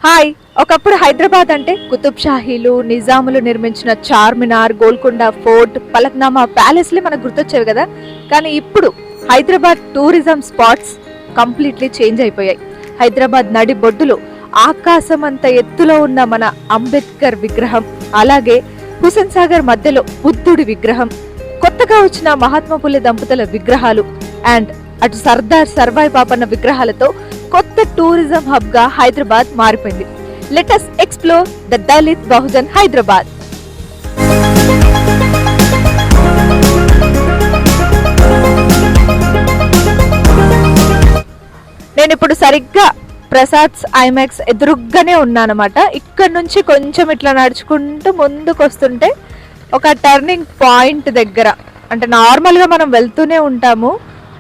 Hi. ఒకప్పుడు హైదరాబాద్ అంటే కుతుబ్ షాహీలు, నిజాములు నిర్మించిన చార్మినార్, గోల్కొండ ఫోర్ట్, పలక్నామా ప్యాలెస్లే మనకు గుర్తొచ్చేవి కదా. కానీ ఇప్పుడు Hyderabad tourism spots completely change అయిపోయాయి. హైదరాబాద్ నడి బొడ్డులో ఆకాశం అంత ఎత్తులో ఉన్న మన అంబేద్కర్ విగ్రహం, అలాగే హుసేన్ సాగర్ మధ్యలో బుద్ధుడి విగ్రహం, కొత్తగా వచ్చిన మహాత్మా ఫులే దంపతుల విగ్రహాలు అండ్ అటు సర్దార్ సర్వాయి పాపన్న విగ్రహాలతో కొత్త టూరిజం హబ్ గా హైదరాబాద్ మారిపోయింది. Let us explore the Dalit Bahujan Hyderabad. నేను ఇప్పుడు సరిగ్గా ప్రసాద్స్ ఐమాక్స్ ఎదురుగ్గానే ఉన్నానమాట. ఇక్కడ నుంచి కొంచెం ఇట్లా నడుచుకుంటూ ముందుకు వస్తుంటే ఒక టర్నింగ్ పాయింట్ దగ్గర, అంటే నార్మల్గా మనం వెళ్తూనే ఉంటాము,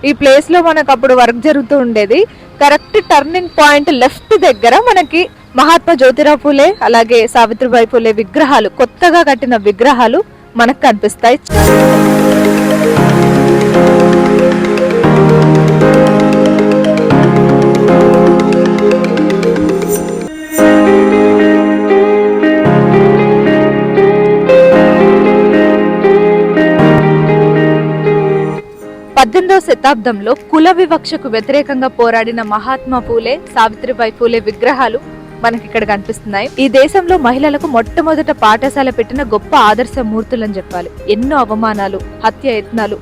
ఈ ప్లేస్ లో మనకు అప్పుడు వర్క్ జరుగుతూ ఉండేది. కరెక్ట్ టర్నింగ్ పాయింట్ లెఫ్ట్ దగ్గర మనకి మహాత్మా జ్యోతిరావు ఫులే అలాగే సావిత్రిబాయి ఫులే విగ్రహాలు, కొత్తగా కట్టిన విగ్రహాలు మనకు కనిపిస్తాయి. శతాబ్దంలో కుల వివక్షకు వ్యతిరేకంగా పోరాడిన మహాత్మా ఫూలే, సావిత్రిబాయి ఫూలే విగ్రహాలు మనకి ఇక్కడ కనిపిస్తున్నాయి. ఈ దేశంలో మహిళలకు మొట్టమొదట పాఠశాల పెట్టిన గొప్ప ఆదర్శ మూర్తులని చెప్పాలి. ఎన్నో అవమానాలు, హత్య యత్నాలు,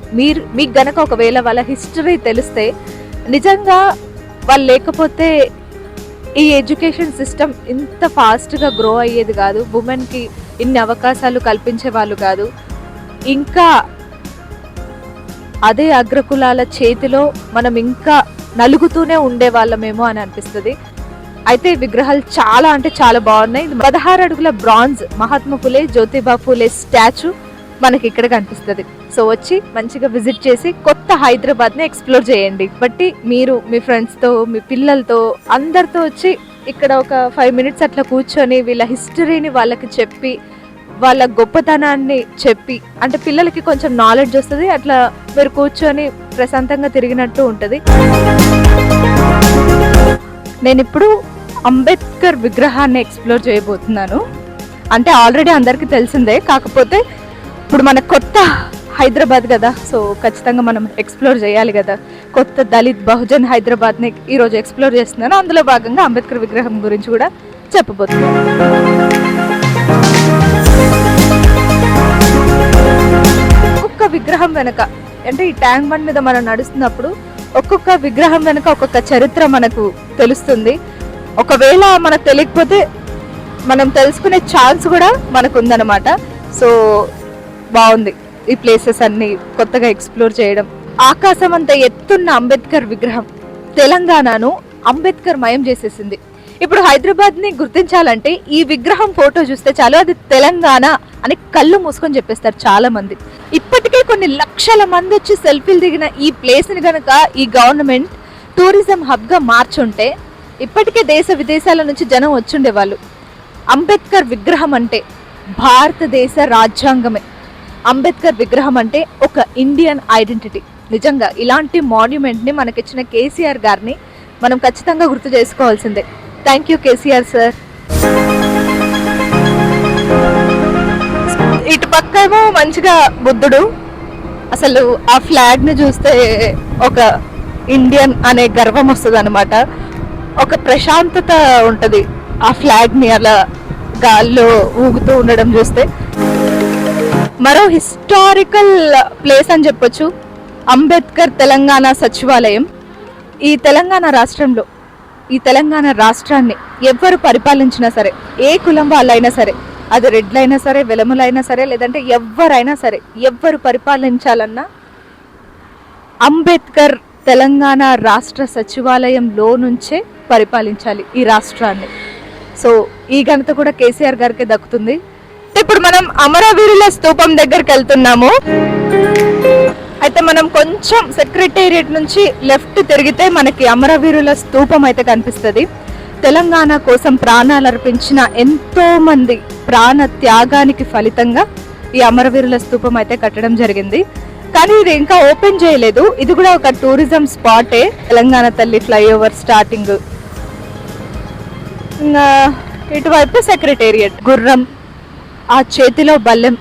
మీకు గనక ఒకవేళ వాళ్ళ హిస్టరీ తెలిస్తే నిజంగా వాళ్ళు లేకపోతే ఈ ఎడ్యుకేషన్ సిస్టమ్ ఇంత ఫాస్ట్గా గ్రో అయ్యేది కాదు, ఉమెన్కి ఇన్ని అవకాశాలు కల్పించే వాళ్ళు కాదు, ఇంకా అదే అగ్రకులాల చేతిలో మనం ఇంకా నలుగుతూనే ఉండే వాళ్ళమేమో అని అనిపిస్తుంది. అయితే విగ్రహాలు చాలా అంటే చాలా బాగున్నాయి. 16 అడుగుల బ్రాంజ్ మహాత్మా ఫులే, జ్యోతిబా ఫులే స్టాచ్యూ మనకి ఇక్కడ కనిపిస్తుంది. సో వచ్చి మంచిగా విజిట్ చేసి కొత్త హైదరాబాద్ ని ఎక్స్ప్లోర్ చేయండి. బట్టి మీరు మీ ఫ్రెండ్స్ తో, మీ పిల్లలతో, అందరితో వచ్చి ఇక్కడ ఒక 5 minutes అట్లా కూర్చొని వీళ్ళ హిస్టరీని వాళ్ళకి చెప్పి, వాళ్ళ గొప్పతనాన్ని చెప్పి, అంటే పిల్లలకి కొంచెం నాలెడ్జ్ వస్తుంది. అట్లా మీరు కూర్చొని ప్రశాంతంగా తిరిగినట్టు ఉంటుంది. నేను ఇప్పుడు అంబేద్కర్ విగ్రహాన్ని ఎక్స్ప్లోర్ చేయబోతున్నాను. అంటే ఆల్రెడీ అందరికీ తెలిసిందే, కాకపోతే ఇప్పుడు మన కొత్త హైదరాబాద్ కదా, సో ఖచ్చితంగా మనం ఎక్స్ప్లోర్ చేయాలి కదా. కొత్త దళిత్ బహుజన్ హైదరాబాద్ని ఈరోజు ఎక్స్ప్లోర్ చేస్తున్నాను. అందులో భాగంగా అంబేద్కర్ విగ్రహం గురించి కూడా చెప్పబోతున్నాను. ఒక్కొక్క విగ్రహం వెనక, అంటే ఈ ట్యాంక్ బండ్ మీద మనం నడుస్తున్నప్పుడు ఒక్కొక్క విగ్రహం వెనక ఒక్కొక్క చరిత్ర మనకు తెలుస్తుంది. ఒకవేళ మనకు తెలియకపోతే మనం తెలుసుకునే ఛాన్స్ కూడా మనకు ఉందన్నమాట. సో బాగుంది ఈ ప్లేసెస్ అన్ని కొత్తగా ఎక్స్ప్లోర్ చేయడం. ఆకాశం అంత ఎత్తున్న అంబేద్కర్ విగ్రహం తెలంగాణను అంబేద్కర్ మయం చేసేసింది. ఇప్పుడు హైదరాబాద్ ని గుర్తించాలంటే ఈ విగ్రహం ఫోటో చూస్తే చాలు అది తెలంగాణ అని కళ్ళు మూసుకొని చెప్పేస్తారు చాలా మంది. ఇప్పటికే కొన్ని లక్షల మంది వచ్చి సెల్ఫీలు దిగిన ఈ ప్లేస్ ని గనక ఈ గవర్నమెంట్ టూరిజం హబ్ గా మార్చుంటే ఇప్పటికే దేశ విదేశాల నుంచి జనం వచ్చుండే వాళ్ళు. అంబేద్కర్ విగ్రహం అంటే భారతదేశ రాజ్యాంగమే. అంబేద్కర్ విగ్రహం అంటే ఒక ఇండియన్ ఐడెంటిటీ. నిజంగా ఇలాంటి మాన్యుమెంట్ ని మనకిచ్చిన కేసీఆర్ గారిని మనం ఖచ్చితంగా గుర్తు చేసుకోవాల్సిందే. Thank you KCR sir. ఇటు పక్క ఏమో మంచిగా బుద్ధుడు, అసలు ఆ ఫ్లాగ్ ని చూస్తే ఒక ఇండియన్ అనే గర్వం వస్తుంది అనమాట. ఒక ప్రశాంతత ఉంటది ఆ ఫ్లాగ్ ని అలా గాల్లో ఊగుతూ ఉండడం చూస్తే. మరో హిస్టారికల్ ప్లేస్ అని చెప్పొచ్చు అంబేద్కర్ తెలంగాణ సచివాలయం. ఈ తెలంగాణ రాష్ట్రంలో, ఈ తెలంగాణ రాష్ట్రాన్ని ఎవరు పరిపాలించినా సరే, ఏ కులం వాళ్ళైనా సరే, అది రెడ్లైనా సరే, వెలములైనా సరే, లేదంటే ఎవరైనా సరే, ఎవరు పరిపాలించాలన్నా అంబేద్కర్ తెలంగాణ రాష్ట్ర సచివాలయంలో నుంచే పరిపాలించాలి ఈ రాష్ట్రాన్ని. సో ఈ ఘనత కూడా కేసీఆర్ గారికి దక్కుతుంది. ఇప్పుడు మనం అమరవీరుల స్తూపం దగ్గరికి వెళ్తున్నాము. అయితే మనం కొంచెం సెక్రటేరియట్ నుంచి లెఫ్ట్ తిరిగితే మనకి అమరవీరుల స్తూపం అయితే కనిపిస్తుంది. తెలంగాణ కోసం ప్రాణాలు అర్పించిన ఎంతో మంది ప్రాణ త్యాగానికి ఫలితంగా ఈ అమరవీరుల స్తూపం అయితే కట్టడం జరిగింది. కానీ ఇది ఇంకా ఓపెన్ చేయలేదు. ఇది కూడా ఒక టూరిజం స్పాటే. తెలంగాణ తల్లి ఫ్లైఓవర్ స్టార్టింగ్ ఇంకా ఇటువైపు సెక్రటేరియట్. గుర్రం, ఆ చేతిలో బల్లెం,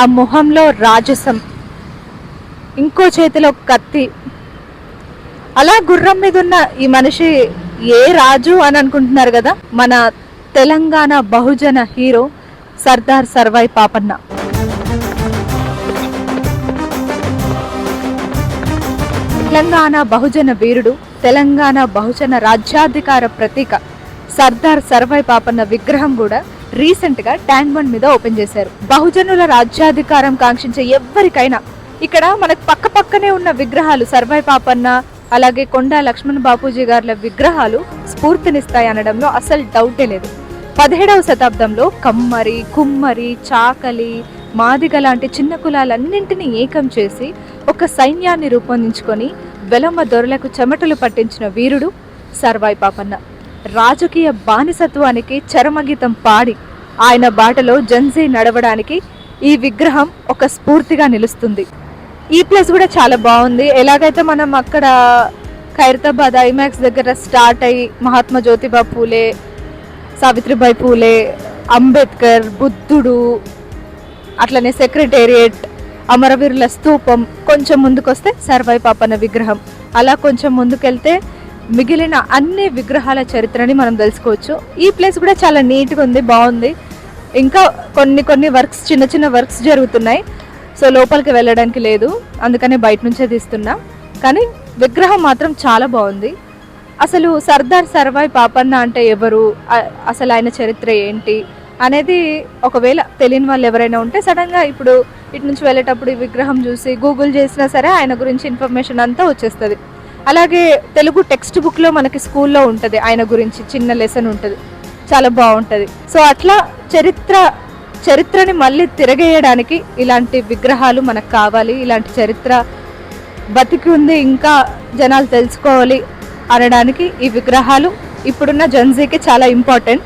ఆ మొహంలో రాజసం, ఇంకో చేతిలో కత్తి. అలా గుర్రం మీద ఉన్న ఈ మనిషి ఏ రాజు అని అనుకుంటున్నారు కదా, మన తెలంగాణ బహుజన హీరో సర్దార్ సర్వాయి పాపన్న. తెలంగాణ బహుజన వీరుడు, తెలంగాణ బహుజన రాజ్యాధికార ప్రతీక సర్దార్ సర్వాయి పాపన్న విగ్రహం కూడా రీసెంట్ గా ట్యాంక్ బండ్ మీద ఓపెన్ చేశారు. బహుజనుల రాజ్యాధికారం కాంక్షించే ఎవరికైనా ఇక్కడ మనకు పక్క పక్కనే ఉన్న విగ్రహాలు సర్వాయి పాపన్న అలాగే కొండా లక్ష్మణ్ బాపూజీ గారుల విగ్రహాలు స్ఫూర్తినిస్తాయి అనడంలో అసలు డౌటే లేదు. 17వ శతాబ్దంలో కమ్మరి, కుమ్మరి, చాకలి, మాదిగ లాంటి చిన్న కులాలన్నింటినీ ఏకం చేసి ఒక సైన్యాన్ని రూపొందించుకొని వెలమ దొరలకు చెమటలు పట్టించిన వీరుడు సర్వాయి పాపన్న. రాజకీయ బానిసత్వానికి చరమగీతం పాడి ఆయన బాటలో జన్జీ నడవడానికి ఈ విగ్రహం ఒక స్ఫూర్తిగా నిలుస్తుంది. ఈ ప్లేస్ కూడా చాలా బాగుంది. ఎలాగైతే మనం అక్కడ ఖైరతాబాద్ ఐమాక్స్ దగ్గర స్టార్ట్ అయ్యి మహాత్మా జ్యోతిబా పూలే, సావిత్రిబాయి పూలే, అంబేద్కర్, బుద్ధుడు, అట్లనే సెక్రటేరియట్, అమరవీరుల స్తూపం, కొంచెం ముందుకొస్తే సర్వాయి పాపన్న విగ్రహం, అలా కొంచెం ముందుకెళ్తే మిగిలిన అన్ని విగ్రహాల చరిత్రని మనం తెలుసుకోవచ్చు. ఈ ప్లేస్ కూడా చాలా నీట్గా ఉంది, బాగుంది. ఇంకా కొన్ని వర్క్స్, చిన్న చిన్న వర్క్స్ జరుగుతున్నాయి. సో లోపలికి వెళ్ళడానికి లేదు, అందుకనే బయట నుంచే తీస్తున్నా. కానీ విగ్రహం మాత్రం చాలా బాగుంది. అసలు సర్దార్ సర్వాయి పాపన్న అంటే ఎవరు, అసలు ఆయన చరిత్ర ఏంటి అనేది ఒకవేళ తెలియని వాళ్ళు ఎవరైనా ఉంటే సడన్గా ఇప్పుడు ఇటు నుంచి వెళ్ళేటప్పుడు ఈ విగ్రహం చూసి గూగుల్ చేసినా సరే ఆయన గురించి ఇన్ఫర్మేషన్ అంతా వచ్చేస్తుంది. అలాగే తెలుగు టెక్స్ట్ బుక్లో మనకి స్కూల్లో ఉంటుంది ఆయన గురించి చిన్న లెసన్ ఉంటుంది, చాలా బాగుంటుంది. సో అట్లా చరిత్రని మళ్ళీ తిరగేయడానికి ఇలాంటి విగ్రహాలు మనకు కావాలి. ఇలాంటి చరిత్ర బతికి ఉంది, ఇంకా జనాలు తెలుసుకోవాలి అనడానికి ఈ విగ్రహాలు ఇప్పుడున్న జన్జీకి చాలా ఇంపార్టెంట్.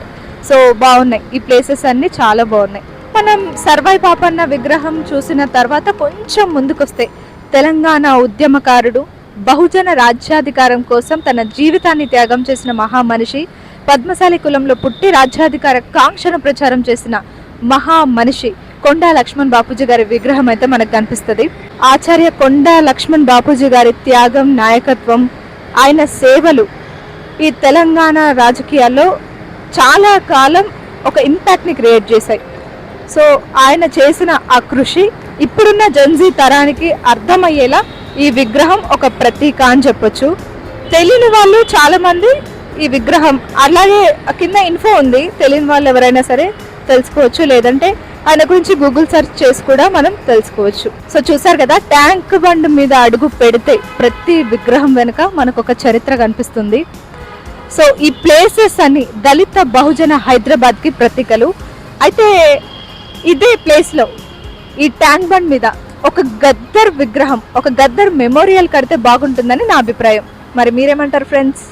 సో బాగున్నాయి, ఈ ప్లేసెస్ అన్నీ చాలా బాగున్నాయి. మనం సర్వాయి పాపన్న విగ్రహం చూసిన తర్వాత కొంచెం ముందుకొస్తే తెలంగాణ ఉద్యమకారుడు, బహుజన రాజ్యాధికారం కోసం తన జీవితాన్ని త్యాగం చేసిన మహామనిషి, పద్మశాలి కులంలో పుట్టి రాజ్యాధికార కాంక్షను ప్రచారం చేసిన మహామనిషి కొండా లక్ష్మణ్ బాపూజీ గారి విగ్రహం అయితే మనకు కనిపిస్తుంది. ఆచార్య కొండా లక్ష్మణ్ బాపూజీ గారి త్యాగం, నాయకత్వం, ఆయన సేవలు ఈ తెలంగాణ రాజకీయాల్లో చాలా కాలం ఒక ఇంపాక్ట్ని క్రియేట్ చేశాయి. సో ఆయన చేసిన ఆ కృషి ఇప్పుడున్న జన్జీ తరానికి అర్థమయ్యేలా ఈ విగ్రహం ఒక ప్రతీక అని చెప్పొచ్చు. తెలియని వాళ్ళు చాలామంది ఈ విగ్రహం, అలాగే కింద ఇన్ఫో ఉంది, తెలియని వాళ్ళు ఎవరైనా సరే తెలుసుకోవచ్చు, లేదంటే ఆయన గురించి గూగుల్ సెర్చ్ చేసి కూడా మనం తెలుసుకోవచ్చు. సో చూసారు కదా, ట్యాంక్ బండ్ మీద అడుగు పెడితే ప్రతి విగ్రహం వెనుక మనకు ఒక చరిత్ర కనిపిస్తుంది. సో ఈ ప్లేసెస్ అన్ని దళిత బహుజన హైదరాబాద్కి ప్రతీకలు. అయితే ఇదే ప్లేస్లో ఈ ట్యాంక్ బండ్ మీద ఒక గద్దర్ విగ్రహం, ఒక గద్దర్ మెమోరియల్ కడితే బాగుంటుందని నా అభిప్రాయం. మరి మీరేమంటారు ఫ్రెండ్స్?